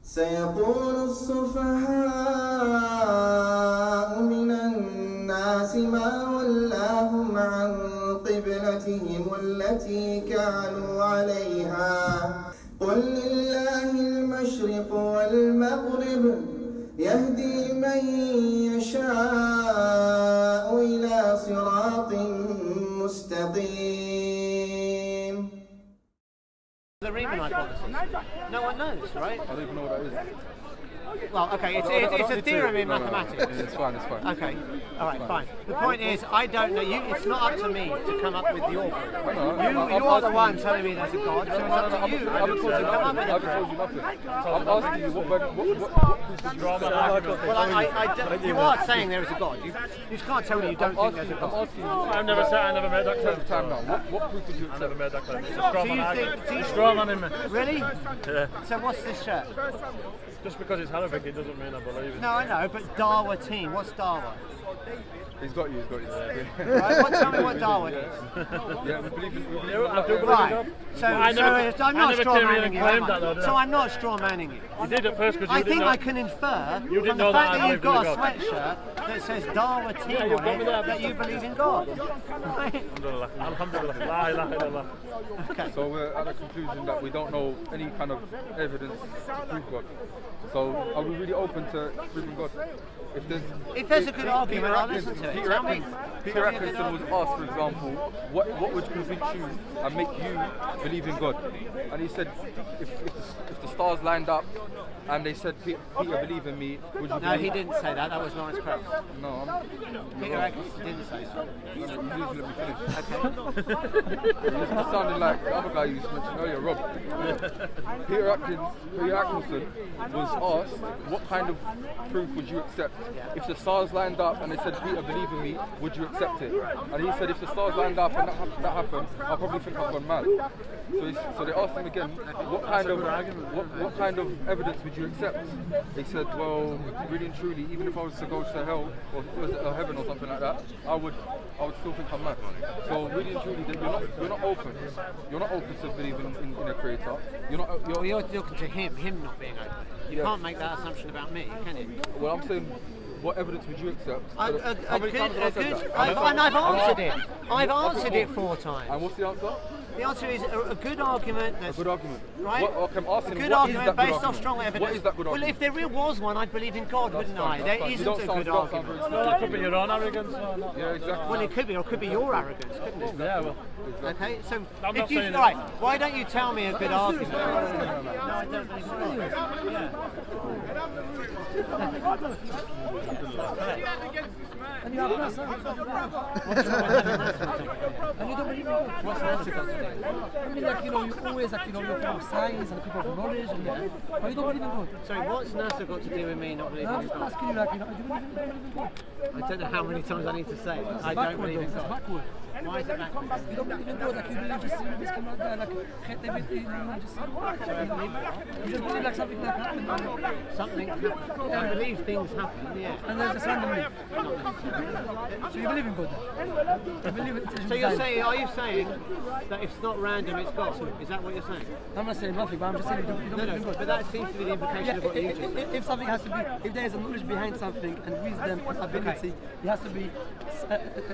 سيقول السفهاء من الناس ما ولاهم عن قبلتهم التي كانوا عليها قل لله المشرق والمغرب يهدي من يشاء إلى صراط مستقيم. The Riemann hypothesis. No one knows, right? I don't even know what that is. Well, okay, it's a theorem in mathematics. It's fine, it's fine. Okay, all right, fine. The point is, I don't know. It's not up to me to come up with your proof. You are the one telling me there's a God, so it's up to you to come up with a proof. I haven't told you nothing. I'm asking you what You are saying there is a God. You just can't tell me you don't think there's a God. I'm asking you. I never made that claim. Time now. What proof did you I never made that claim. It's a straw man in me. Really? Yeah. So what's this shirt? Just because it's Arabic, it doesn't mean I believe it. No, I know, but Dawa team. What's Dawa? He's got you. Right, tell me what Dawa is. Yeah, we believe in I do believe Right. God. So I never straw came here manning and you. claimed that though, did I? So I'm not straw manning you. You did at first because you I didn't think know. I can infer You from didn't the know fact that I that you've got a believed in sweatshirt that says Dawa team you on got me it there. that you believe in God. Right? Alhamdulillah. Alhamdulillah. La ilaha illallah. Okay. So we're at the conclusion that we don't know any kind of evidence to prove God. So are we really open to proving God? If there's a good argument, I'll listen to it. Peter Atkinson was asked, for example, what would convince you and make you believe in God? And he said, if the stars lined up and they said, Peter, believe in me, would you No, he didn't say that. That was Lawrence Krauss. No, Peter Atkinson didn't say that. you let me finish. Okay. You sounded like the other guy you mentioned earlier, Rob. Peter Atkinson was asked, what kind of proof would you accept? If the stars lined up and they said, Peter, believe in me, would you accept it? And he said, if the stars lined up and that happened, I'll probably think I've gone mad. So they asked him again, what kind of evidence would you accept? He said, well, really and truly, even if I was to go to hell or heaven or something like that, I would still think I'm mad. So really and truly, you're not open. You're not open to believe in a creator. You're talking to him not being open. You can't make that assumption about me, can you? Well, I'm saying, what evidence would you accept? I've answered it. I've answered it 4 times. And what's the answer? The answer is a good argument. A good argument. Right? I'm asking, a good what argument is that based good off strong evidence. What is that good well, argument? if there was one, I'd believe in God, wouldn't I? There isn't a good argument. Well, it could be your own arrogance. Yeah, exactly. Well, it could be, or it could be your arrogance, couldn't it? Yeah, well. Okay, so I'm not if you saying right, why don't you tell me a good argument? No, I don't believe in God. Yeah. And you have NASA. And you don't believe in God. What's NASA got to do? I mean, like, you always, like, you're people of science and people of knowledge, but you don't believe in God. Sorry, what's NASA got to do with me not believing I'm in just God? asking you, like, do you believe in God? I don't know how many times I need to say it. I don't believe in It's God. backward. Why is it backward? You don't believe in God, like, you believe just in this kind of guy, like, everything, you just believe like something like happened. Something happens. I believe things happen, yeah. And then just randomly. So you believe in God? You believe it's So you're saying, are you saying that if it's not random, it's God? Is that what you're saying? I'm not saying nothing, but I'm just saying you don't No, believe in no, God. but that seems to be the implication of what you just said. If something has to be, if there is a knowledge behind something and wisdom and ability, it has to be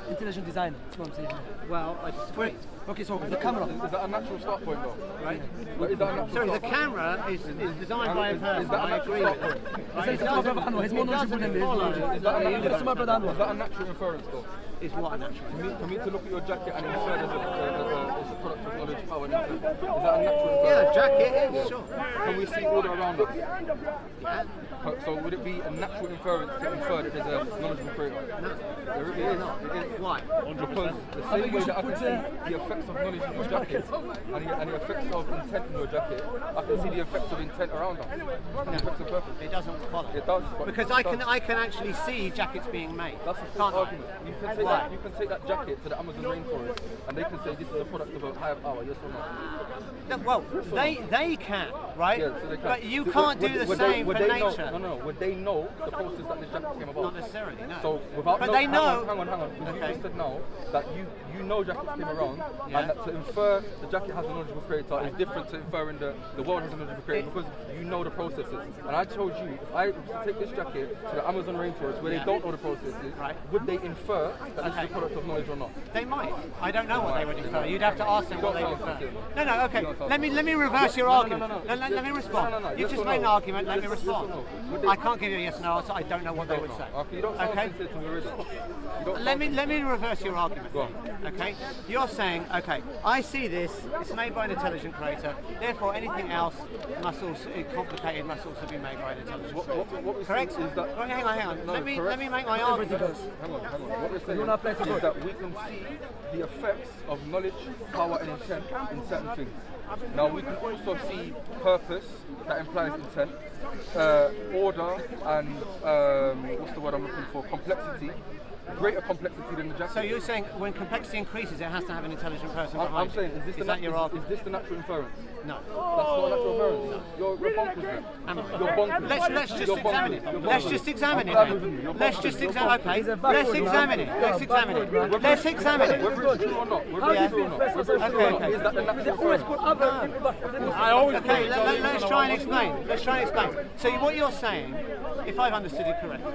intelligent design. That's what I'm saying. Well, I disagree. Okay, so the camera. Is that a natural start point though? Right? Is that a natural Sorry, the start camera is designed by a person. Is that a I natural agree start with point? it. It's my brother Anwar, he's more knowledgeable than me. Follow. Is that a Anwar. natural inference though? Is what a natural. For me to look at your jacket and infer there's a product of knowledge, power, and intent, is that a natural inference? Yeah, jacket is, sure. Can we see order around us? Yeah. So would it be a natural inference to infer that there's a knowledgeable creator? No. There it is. Why? Because the same way that I can see the effects of knowledge in your jacket and the effects of intent in your jacket, I can see the effects of intent around us. And the effects of purpose. It doesn't follow. It does. Because I can actually see jackets being made. That's a false argument. You can take that jacket to the Amazon rainforest and they can say this is a product of a higher power. power, yes or no? No, well, they can, right? Yeah, so they can. But you can't do the same for nature. No. Would they know the process that this jacket came about? Not necessarily, no. So without But they know. Hang on. Because Okay. you just said now that you know jackets came around, Yeah. and that to infer the jacket has a knowledgeable creator is different to inferring the world has a knowledgeable creator because you know the processes. And I told you, if I was to take this jacket to the Amazon rainforest where they don't know the processes, Right. would they infer that this is a product of knowledge or not? They might. I don't know what they would infer. You'd have to ask them what they would infer. Don't No, okay. Let me reverse your argument. Let me respond. No. You Yes just or made an no? argument. Let me Yes or respond. no? Would they- I can't give you a yes or no answer. I don't know what they would say. Okay, you don't sound Okay. sincere to me already. You don't Let sound me reverse your argument. Go on. Okay, you're saying, okay, I see this. It's made by an intelligent creator. Therefore, anything else complicated must also be made by an intelligent creator. What we're Correct? saying is that Right, hang on. No, let me correct. make my argument. Hang on. What we're saying is that we can see the effects of knowledge, power, and intent in certain things. Now we can also see purpose that implies intent, order, and what's the word I'm looking for? Complexity, greater complexity than the jacket. So you're saying when complexity increases, it has to have an intelligent person behind I'm saying, it. Is that your argument? is this the natural inference? No. That's not a natural inference. You're bonkers then. Am I? You're bonkers. Let's just You're examine bonkers. it. You're Let's bonkers. just examine it. I'm glad with you. You're Let's bonkers. just You're examine. bonkers. Okay. Let's examine it. Let's examine it. Let's examine it. Whether it's true or not, whether it's true or not, whether it's true or not, Okay. is that the natural inference? I always Okay, let's try and explain. Let's try and explain. So what you're saying, if I've understood it correctly,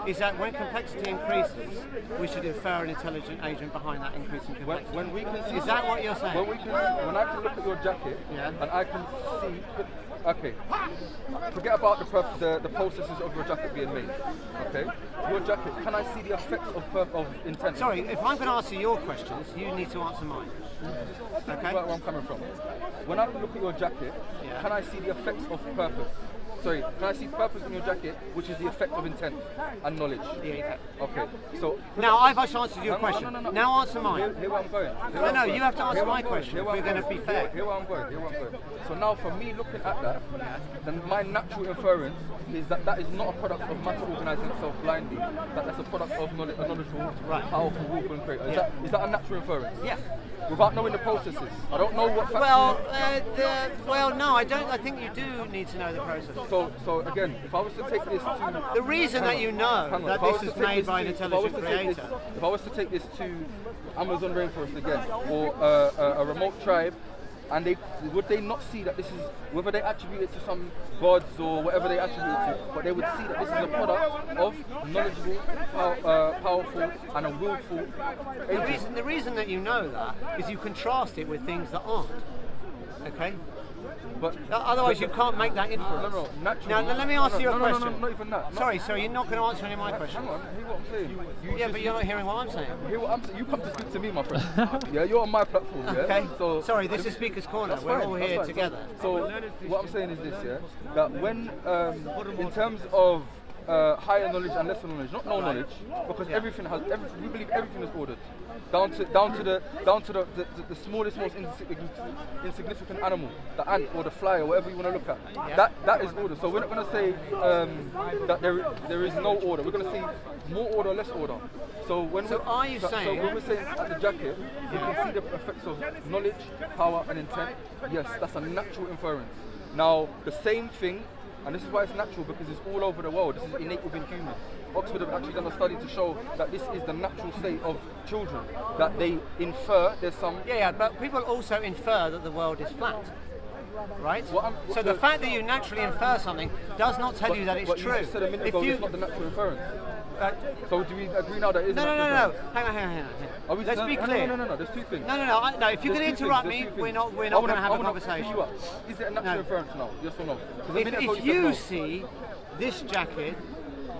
is that when complexity increases, we should infer an intelligent agent behind that increasing complexity. When we can see, Is that what you're saying? when I can look at your jacket Yeah. and I can see, okay, forget about the processes of your jacket being made. Okay, your jacket. Can I see the effects of intent? Sorry, if I'm going to answer your questions, you need to answer mine. Okay? Where I'm coming from. When I look at your jacket, Yeah. can I see the effects of purpose? Sorry, can I see purpose in your jacket, which is the effect of intent and knowledge? Yeah. Okay, so Now I've just answered your No, question. no. Now answer mine. Here where I'm going. No, you have to answer my question Here if where we're I'm going to be fair. Here where I'm going. So now for me looking at that, then my natural inference is that that is not a product of matter organising itself blindly. That's a product of knowledge, a knowledgeable, powerful, willful creator. Is that a natural inference? Yeah. Without knowing the processes. I don't know what factors. Well, no, I don't. I think you do need to know the process. So again, if I was to take this to The reason that you know Hang on, that if I was this to is take made this by an to- if I was intelligent to take this- creator. If I was to take this to Amazon rainforest again, or a remote tribe, and would they not see that this is, whether they attribute it to some gods or whatever they attribute it to, but they would see that this is a product of knowledgeable, powerful, and a willful agent. The reason that you know that is you contrast it with things that aren't. Okay? But Otherwise, you can't make that inference. No, naturally. Now, let me ask you a question. No, not even that. Sorry, you're not going to answer any of my questions. Hang on, hear what I'm saying. Yeah, but you're not hearing what I'm saying. Hear what I'm saying. You come to speak to me, my friend. Yeah, you're on my platform. Yeah. Okay. So Sorry, this is Speaker's Corner. that's We're fine, all that's here fine. together. So what I'm saying is this, yeah, that when in terms of higher knowledge and lesser knowledge, not no knowledge, because we believe everything is ordered, down to the smallest, most insignificant animal, the ant or the fly or whatever you want to look at. Yeah. That is order. So we're not going to say that there is no order. We're going to say more order, less order. So are you saying? So when we're saying at the jacket, you can see the effects of knowledge, power, and intent. Yes, that's a natural inference. Now the same thing. And this is why it's natural, because it's all over the world. This is innate within humans. Oxford have actually done a study to show that this is the natural state of children, that they infer there's some... Yeah, but people also infer that the world is flat. Right? So the fact that you naturally infer something does not tell you that it's true. You just said a minute ago it's not the natural inference. So do we agree now that it is No. natural Hang on. Let's be clear. No, there's two things. No. If you're going to interrupt me, we're not going to have a conversation. Is it a natural inference now? Yes or no? If you see this jacket,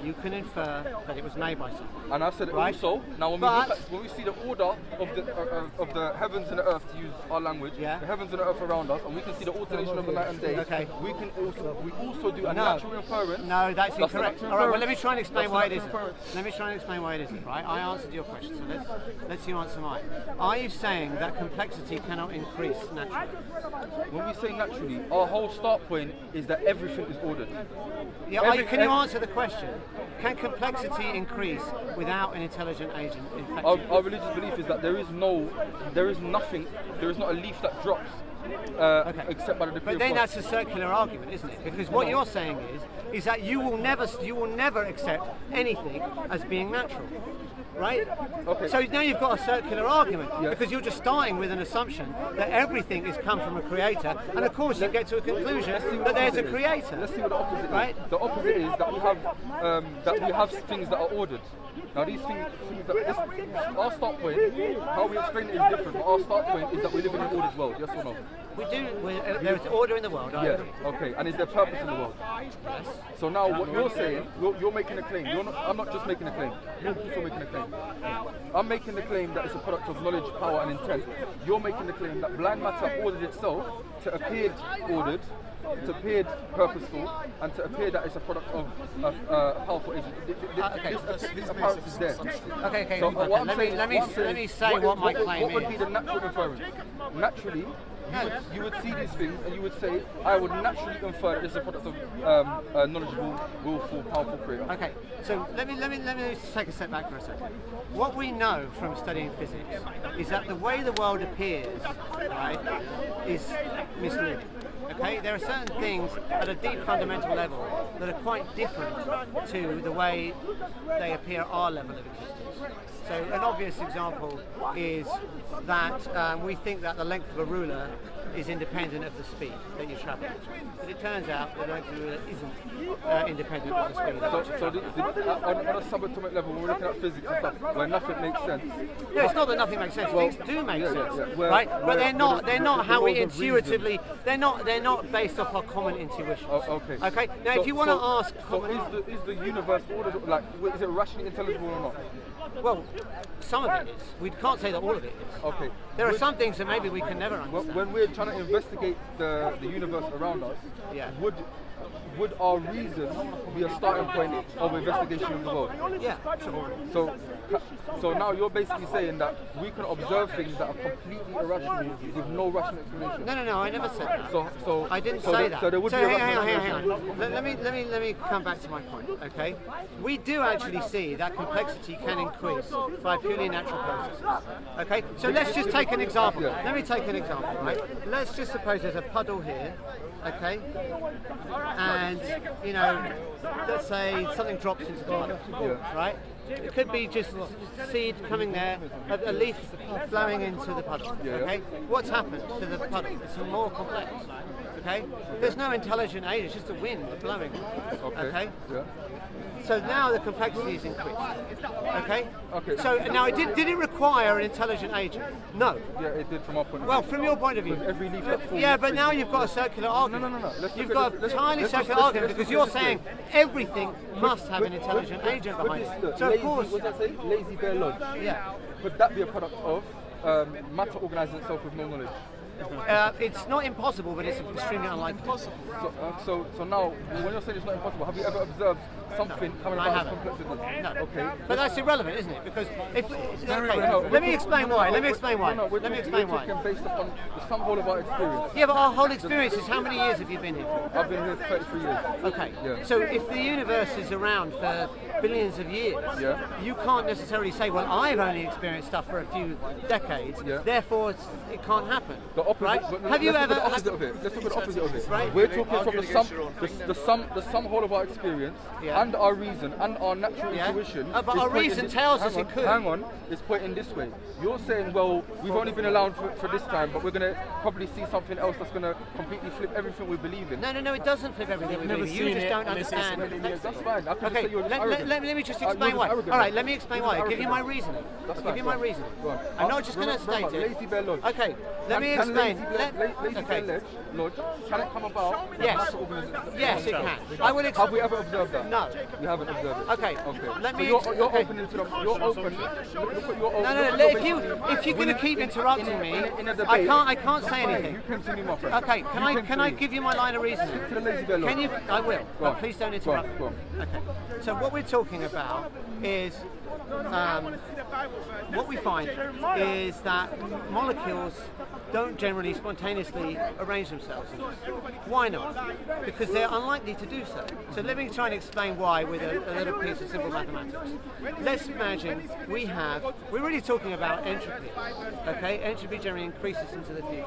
you can infer that it was made by someone. And I said Right. also, now when we see the order of the heavens and the earth, to use our language, Yeah. the heavens and the earth around us, and we can see the alternation of the night and day, Okay. we also do a natural inference. No, that's a incorrect. natural All right, well, inference. let me try and explain That's why a it isn't. natural inference. Let me try and explain why it isn't, right? I answered your question, so let's you answer mine. Are you saying that complexity cannot increase naturally? When we say naturally, our whole start point is that everything is ordered. Yeah, can you answer the question? Can complexity increase without an intelligent agent infecting? Our religious belief is that there is nothing, there is not a leaf that drops except by the decree But then of God. that's a circular argument, isn't it? Because what you're saying is that you will never accept anything as being natural, right? Okay. So now you've got a circular argument Yeah. because you're just starting with an assumption that everything has come from a creator, and of course you get to a conclusion that there's a creator. Let's see what the opposite Right? is. The opposite is that we have things that are ordered. Now these things our start point, how we explain it is different, but our start point is that we live in an ordered world, yes or no? We do. There's order in the world. I Yeah, agree. okay. And is there purpose in the world? Yes. So now what you're saying, you're making a claim. I'm not just making a claim. You're also making a claim. I'm making the claim that it's a product of knowledge, power and intent. You're making the claim that blind matter ordered itself to appear ordered, to appear purposeful, and to appear that it's a product of a powerful agent. This apparent is there. Okay. So Okay, what I'm let saying- me say what my claim What would is. be the natural inference? Naturally, you would see these things and you would say, I would naturally infer that it's a product of a knowledgeable, willful, powerful creator. Okay, so let me just take a step back for a second. What we know from studying physics is that the way the world appears, right, is misleading. Okay, there are certain things at a deep fundamental level that are quite different to the way they appear at our level of existence. So an obvious example is that we think that the length of a ruler is independent of the speed that you travel. But it turns out that the length of the ruler isn't independent of the speed. On a subatomic level, when we're looking at physics and stuff, where nothing makes sense. No, it's not that nothing makes sense. Things do make sense, Where- right? But where- they're not how we the laws of intuitively. They're not based off our common intuitions. Okay. Okay. Now, if you want to ask, so is the universe ordered? Like, is it rationally intelligible or not? well, some of it is. We can't say that all of it is. Okay. There are some things that maybe we can never understand. When we're trying to investigate the universe around us, Yeah. would our reason be a starting point of investigation of the world? Yeah, sure. So now you're basically saying that we can observe things that are completely irrational with no rational explanation. No, I never said that. So I didn't so say there- that. So there would be a rational hang explanation. on. Let me come back to my point. Okay, we do actually see that complexity can increase by purely natural processes. Okay, so let's just take an example. Yeah. Let me take an example. Right. Let's just suppose there's a puddle here. Okay, and let's say something drops into the puddle. Yeah. Right. It could be just seed coming there, a leaf flowing into the puddle. Yeah. Okay, what's happened to the puddle? It's more complex. Okay, there's no intelligent aid. It's just the wind blowing. Okay. Yeah. So now the complexity is increased. Okay. Okay. So now did it require an intelligent agent? No. Yeah, it did from our point of Well, view. from your point of view. Because every leaf that falls Yeah, is but free. now you've got a circular argument. No. You've got a tiny circular argument because you're saying everything must have an intelligent agent behind it. So of course, what does that say? Lazy Bear Lodge. yeah. Could that be a product of matter organising itself with no knowledge? It's not impossible, but it's extremely unlikely. So now, when you're saying it's not impossible, have you ever observed something coming I about as haven't. complex as this? No. Okay. But that's irrelevant, isn't it? Because if No, let me explain why. Let me explain why. No, we're Let me talking- explain we're why. talking based upon the sum whole of our experience. Yeah, but our whole experience is how many years have you been here for? I've been here 33 years. Okay. Yeah. So if the universe is around for billions of years, Yeah. you can't necessarily say, well, I've only experienced stuff for a few decades, Yeah. therefore it can't happen. The opposite, right? but Have you let's ever? look at the opposite of it. Let's look at the opposite of it. Right. We're talking from the sum whole of our experience Yeah. and our reason and our natural Yeah. intuition. But is our pointing reason this- tells hang us on, it could. Hang on, it's pointing this way. You're saying, well, we've only been around for this time, but we're going to probably see something else that's going to completely flip everything we believe in. No, it doesn't flip everything. never You seen just it don't unless it's understand. really complexity. That's fine. I can just Okay, say you're just let arrogant. me just You're explain just why. arrogant. All right, let me explain You're why. just I'll give you my arrogant. reasoning. That's I'll fine, give you my go on. reasoning. Go on. I'm not just going to Remember, state it. Lazy Bear Lodge. Okay, let me Can explain. Lazy Bear Lodge, can it come about? Yes. Yes, it can. I will Have explain. we ever observed that? No. You haven't observed it. Okay. Okay. Let So me. you're okay. open into the. You're open. Look at your open. No. If you're going to keep interrupting me, I can't say anything. You continue, my friend. Okay. Can I give you my line of reasoning? To the Lazy Bear Lodge. Can you? I will. Go But on. please don't Go on, interrupt. go on. Okay. So what we're talking about is what we find is that molecules don't generally spontaneously arrange themselves. Why not? Because they're unlikely to do so. So let me try and explain why with a little piece of simple mathematics. Let's imagine we're really talking about entropy, okay? Entropy generally increases into the future,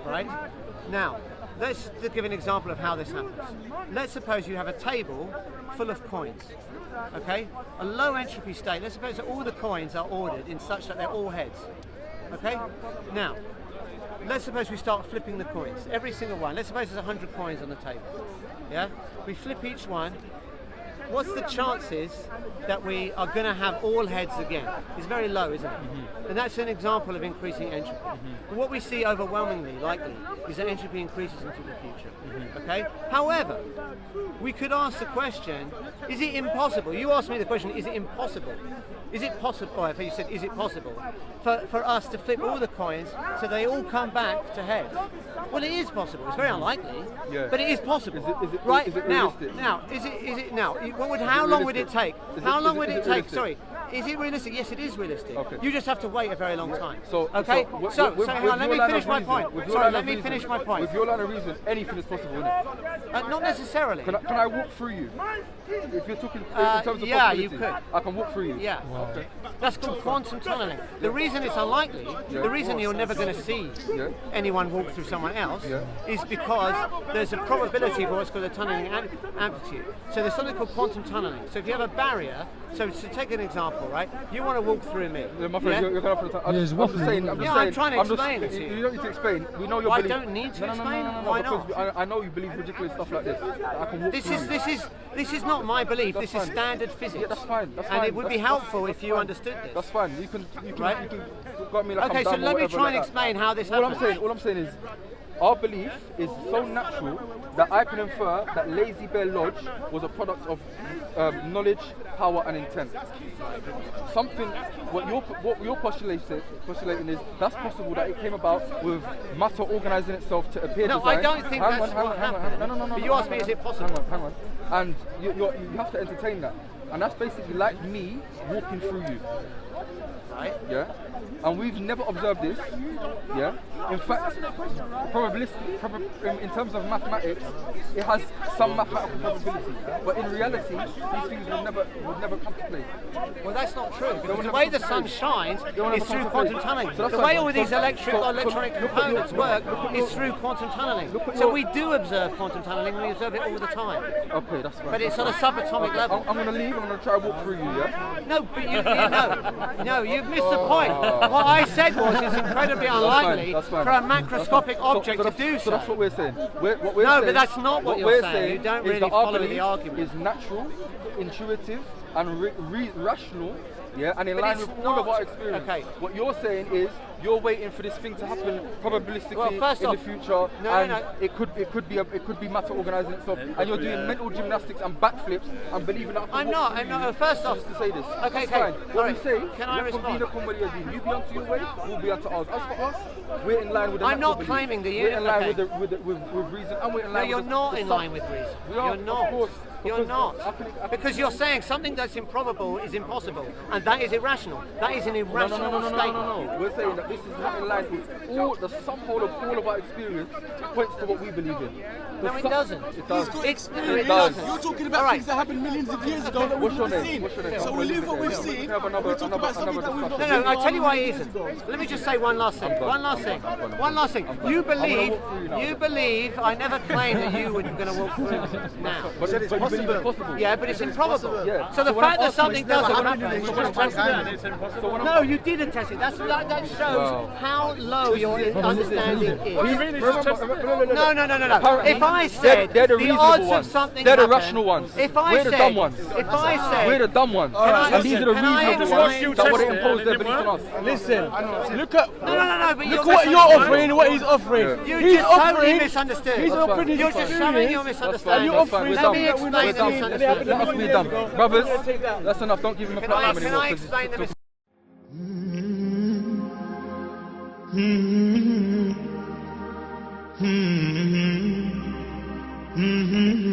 right? Now, let's give an example of how this happens. Let's suppose you have a table full of coins, okay? A low entropy state, let's suppose that all the coins are ordered in such that they're all heads, okay? Now, let's suppose we start flipping the coins, every single one. Let's suppose there's 100 coins on the table, yeah? We flip each one. What's the chances that we are going to have all heads again? It's very low, isn't it? And that's an example of increasing entropy. But what we see overwhelmingly likely is that entropy increases into the future. Okay? However, we could ask the question, is it impossible? You asked me the question, is it impossible? Is it possible, or if you said, is it possible for us to flip all the coins so they all come back to heads? Well, it is possible. It's very unlikely, but it is possible. Is it right realistic? Now, is it now? How long would it take? How long would it take? Sorry. Is it realistic? Yes, it is realistic. Okay. You just have to wait a very long time. Okay? So let me finish my point. Sorry, let me finish my point. With your line of reason, anything is possible, isn't it? Not necessarily. Can I walk through you? If you're talking in terms of yeah, you could. I can walk through you. Yeah. Wow. Okay. That's called quantum tunneling. The reason it's unlikely, the reason you're never going to see anyone walk through someone else is because there's a probability for what's called a tunneling amplitude. So there's something called quantum tunneling. So if you have a barrier, so to take an example, right? You want to walk through me. Yeah, my friend, you're going off the time. I'm just saying. I'm trying to explain it to you. You don't need to explain. We know your belief. I don't need to explain. No, why not? Because I know you believe ridiculous stuff like this. I can walk This is not my belief. This is standard physics. Yeah, that's fine. And it would be helpful if you understood this. That's fine. You can got me like okay, so let me try and explain how this happens. All I'm saying is, our belief is so natural that I can infer that Lazy Bear Lodge was a product of knowledge, power, and intent. Something. What you're postulating is that's possible that it came about with matter organising itself to appear. No, design. I don't think that's what happened. No. But you asked me, is it possible? Hang on. And you have to entertain that. And that's basically like me walking through you. Right. Yeah. And we've never observed this. Yeah. In fact, in terms of mathematics, it has some mathematical probability. But in reality, these things would never come to play. Well, that's not true. Because the way the sun shines is through quantum tunneling. The way all these electronic components work is through quantum tunneling. So we do observe quantum tunneling. We observe it all the time. Okay, that's right. But it's on a subatomic level. I'm going to leave. I'm going to try to walk through you. Yeah. No, but no, you've missed the point. What I said was it's incredibly unlikely for a macroscopic object to do so. So that's what we're saying. But that's not what you're saying. You don't really follow the argument. It's natural, intuitive, and rational. Yeah, and in line with all of our experience. Okay. What you're saying is you're waiting for this thing to happen probabilistically in the future, it could be matter organising itself, and you're doing mental gymnastics and backflips and believing that. I'm not. First off, to say this. Okay. Fine. What we say? Can I respond? You be onto your way, we'll be onto ours. As for us, we're in line with the. I'm not claiming that we're in line with reason, and we're in line. No, you're not in line with reason. You're not. Of course. You're not. Because you're saying something that's improbable is impossible, and that is irrational. That is an irrational statement. No. We're saying that this is not in line with all the sum whole of all of our experience points to what we believe in. No, it doesn't. It does. It does. You're talking about things that happened millions of years ago that we've never seen. So we leave what we've seen. We talk about something that we've not seen. No, I tell you why it isn't. Let me just say one last thing. One last thing. You believe. I never claimed that you were going to walk through now. But it's possible. Yeah, but it's improbable. Yeah. So the fact that something doesn't happen. No, you didn't test it. That shows how low your understanding is. No. If I said the odds of something they're the rational ones. We're the dumb ones. We're the dumb ones. And these are the reasonable ones that would impose their belief on us. Listen, look at but look what you're offering, what he's offering. He's totally misunderstood. He's offering his You're just showing your misunderstanding. Let me explain the misunderstanding. Let us be done. Brothers, that's enough. Don't give him a platform anymore. Can I explain the misunderstanding? Mm-hmm.